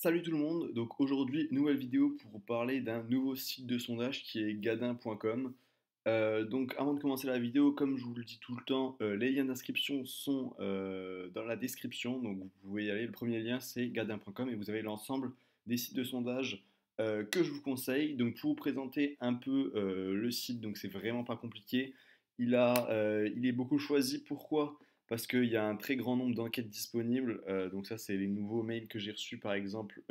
Salut tout le monde, donc aujourd'hui nouvelle vidéo pour parler d'un nouveau site de sondage qui est gadin.com. Donc avant de commencer la vidéo, comme je vous le dis tout le temps, les liens d'inscription sont dans la description, donc vous pouvez y aller. Le premier lien c'est gadin.com et vous avez l'ensemble des sites de sondage que je vous conseille. Donc pour vous présenter un peu le site, donc c'est vraiment pas compliqué. Il est beaucoup choisi. Pourquoi? Parce qu'il y a un très grand nombre d'enquêtes disponibles. Donc ça, c'est les nouveaux mails que j'ai reçus, par exemple.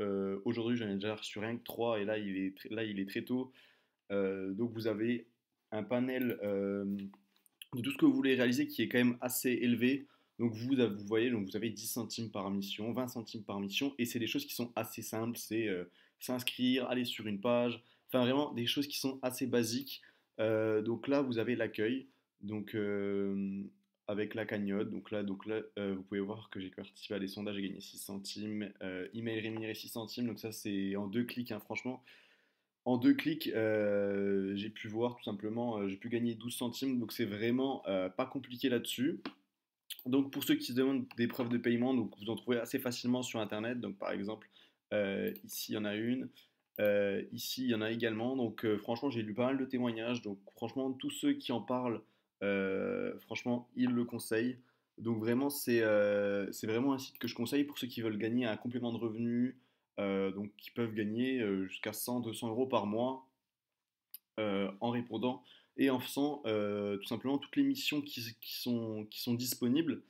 Aujourd'hui, j'en ai déjà reçu rien que 3, et là, il est très tôt. Donc vous avez un panel de tout ce que vous voulez réaliser qui est quand même assez élevé. Donc vous voyez, donc vous avez 10 centimes par mission, 20 centimes par mission, et c'est des choses qui sont assez simples. C'est s'inscrire, aller sur une page, enfin vraiment des choses qui sont assez basiques. Donc là, vous avez l'accueil. Donc avec la cagnotte, vous pouvez voir que j'ai participé à des sondages et gagné 6 centimes, email rémunéré 6 centimes, donc ça c'est en deux clics, hein, franchement. En deux clics, j'ai pu voir tout simplement, j'ai pu gagner 12 centimes, donc c'est vraiment pas compliqué là-dessus. Donc pour ceux qui se demandent des preuves de paiement, donc vous en trouvez assez facilement sur internet. Donc par exemple, ici il y en a une, ici il y en a également. Donc franchement, j'ai lu pas mal de témoignages. Donc franchement, tous ceux qui en parlent, franchement, ils le conseillent. Donc vraiment, c'est vraiment un site que je conseille pour ceux qui veulent gagner un complément de revenu, donc qui peuvent gagner jusqu'à 100-200 € par mois en répondant et en faisant tout simplement toutes les missions qui sont disponibles.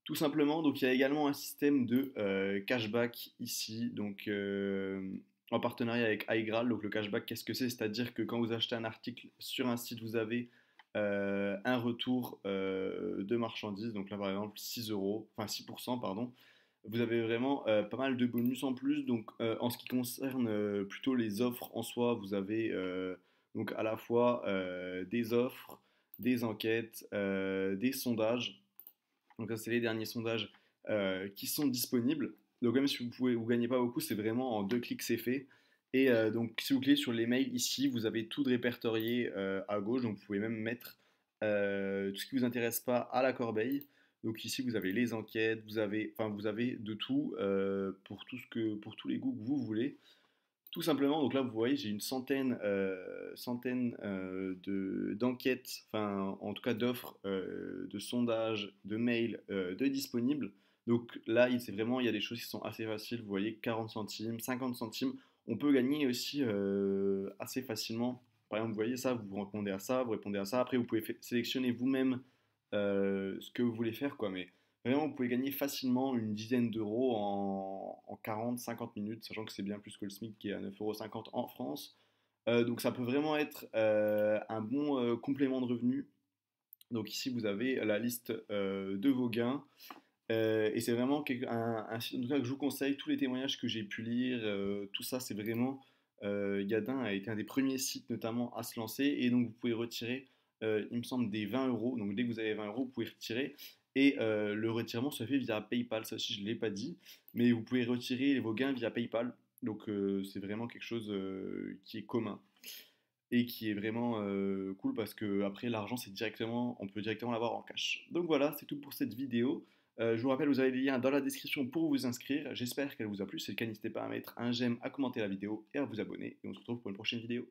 Tout simplement, donc il y a également un système de cashback ici, donc en partenariat avec iGral. Donc le cashback, qu'est-ce que c'est? C'est-à-dire que quand vous achetez un article sur un site, vous avez un retour de marchandises. Donc là, par exemple, 6 €, enfin 6%, pardon. Vous avez vraiment pas mal de bonus en plus. Donc en ce qui concerne plutôt les offres en soi, vous avez donc à la fois des offres, des enquêtes, des sondages. Donc ça, c'est les derniers sondages qui sont disponibles. Donc même si vous gagnez pas beaucoup, c'est vraiment en deux clics c'est fait. Et donc si vous cliquez sur les mails ici, vous avez tout de répertorié à gauche. Donc vous pouvez même mettre tout ce qui vous intéresse pas à la corbeille. Donc ici vous avez les enquêtes, vous avez de tout pour tous les goûts que vous voulez. Tout simplement, donc là vous voyez, j'ai une centaine d'enquêtes, enfin en tout cas d'offres, de sondages, de mails, de disponibles. Donc là, c'est vraiment, il y a des choses qui sont assez faciles. Vous voyez, 40 centimes, 50 centimes. On peut gagner aussi assez facilement. Par exemple, vous voyez ça, vous répondez à ça, vous répondez à ça. Après, vous pouvez sélectionner vous-même ce que vous voulez faire, quoi. Mais vraiment, vous pouvez gagner facilement une dizaine d'euros en 40-50 minutes, sachant que c'est bien plus que le SMIC qui est à 9,50 € en France. Donc ça peut vraiment être un bon complément de revenu. Donc ici, vous avez la liste de vos gains. Et c'est vraiment un site en tout cas, que je vous conseille. Tous les témoignages que j'ai pu lire, tout ça, c'est vraiment... Gadin a été un des premiers sites notamment à se lancer. Et donc vous pouvez retirer, il me semble, des 20 €. Donc dès que vous avez 20 €, vous pouvez retirer. Et le retirement se fait via PayPal. Ça aussi, je ne l'ai pas dit. Mais vous pouvez retirer vos gains via PayPal. Donc c'est vraiment quelque chose qui est commun et qui est vraiment cool parce que après l'argent c'est directement, on peut directement l'avoir en cash. Donc voilà, c'est tout pour cette vidéo. Je vous rappelle, vous avez les liens dans la description pour vous inscrire. J'espère qu'elle vous a plu. Si c'est le cas, n'hésitez pas à mettre un j'aime, à commenter la vidéo et à vous abonner. Et on se retrouve pour une prochaine vidéo.